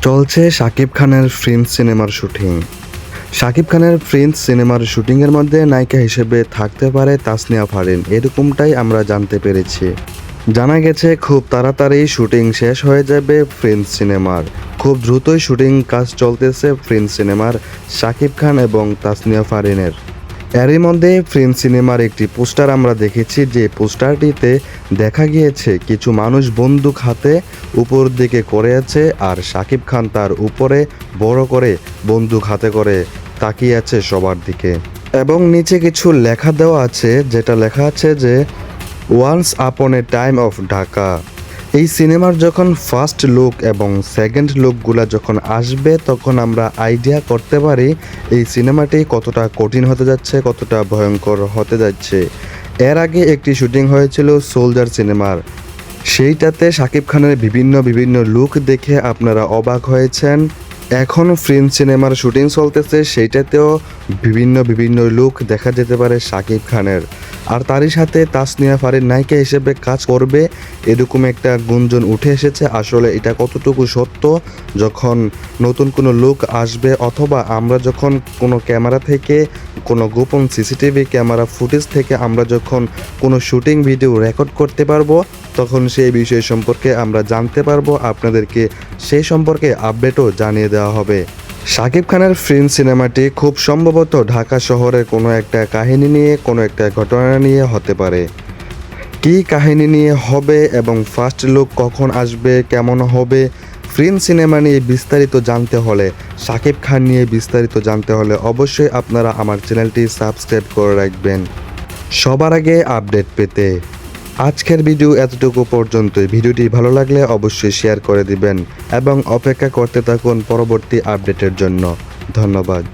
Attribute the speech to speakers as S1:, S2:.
S1: চলছে শাকিব খানের প্রিন্স সিনেমার শুটিং। শাকিব খানের প্রিন্স সিনেমার শুটিংয়ের মধ্যে নায়িকা হিসেবে থাকতে পারে তাসনিয়া ফারিন, এরকমটাই আমরা জানতে পেরেছি। জানা গেছে খুব তাড়াতাড়ি শুটিং শেষ হয়ে যাবে প্রিন্স সিনেমার। খুব দ্রুতই শুটিং কাজ চলতেছে প্রিন্স সিনেমার শাকিব খান এবং তাসনিয়া ফারিনের। এরই মধ্যে প্রিন্স সিনেমার একটি পোস্টার আমরা দেখেছি, যে পোস্টারটিতে দেখা গিয়েছে কিছু মানুষ বন্দুক হাতে উপর দিকে করে আছে, আর শাকিব খান তার উপরে বড় করে বন্দুক হাতে করে তাকিয়ে আছে সবার দিকে। এবং নিচে কিছু লেখা দেওয়া আছে, যেটা লেখা আছে যে once upon A time of Dhaka. এই সিনেমার যখন ফার্স্ট লুক এবং সেকেন্ড লুকগুলো যখন আসবে, তখন আমরা আইডিয়া করতে পারি এই সিনেমাটি কতটা কঠিন হতে যাচ্ছে, কতটা ভয়ঙ্কর হতে যাচ্ছে। এর আগে একটি শুটিং হয়েছিল সোলজার সিনেমার, সেইটাতে শাকিব খানের বিভিন্ন লুক দেখে আপনারা অবাক হয়েছেন। এখন প্রিন্স সিনেমার শুটিং চলতেছে, সেইটাতেও বিভিন্ন লুক দেখা যেতে পারে শাকিব খানের। আর তারই সাথে তাসনিয়া ফারিন নায়িকা হিসেবে কাজ করবে, এরকম একটা গুঞ্জন উঠে এসেছে। আসলে এটা কতটুকু সত্য, যখন নতুন কোনো লুক আসবে অথবা আমরা যখন কোনো ক্যামেরা থেকে, কোনো গোপন সিসিটিভি ক্যামেরা ফুটেজ থেকে আমরা যখন কোনো শুটিং ভিডিও রেকর্ড করতে পারবো, তখন সেই বিষয় সম্পর্কে আমরা জানতে পারবো, আপনাদেরকে সেই সম্পর্কে আপডেটও জানিয়ে দেওয়া হবে। শাকিব খানের প্রিন্স সিনেমাটি খুব সম্ভবত ঢাকা শহরের কোনো একটা কাহিনী নিয়ে, কোনো একটা ঘটনা নিয়ে হতে পারে। কী কাহিনী নিয়ে হবে এবং ফার্স্ট লুক কখন আসবে, কেমন হবে, প্রিন্স সিনেমা নিয়ে বিস্তারিত জানতে হলে, শাকিব খান নিয়ে বিস্তারিত জানতে হলে অবশ্যই আপনারা আমার চ্যানেলটি সাবস্ক্রাইব করে রাখবেন সবার আগে আপডেট পেতে। আজকের ভিডিও এতটুকু পর্যন্তই। ভিডিওটি ভালো লাগলে অবশ্যই শেয়ার করে দিবেন এবং অপেক্ষা করতে থাকুন পরবর্তী আপডেটের জন্য। ধন্যবাদ।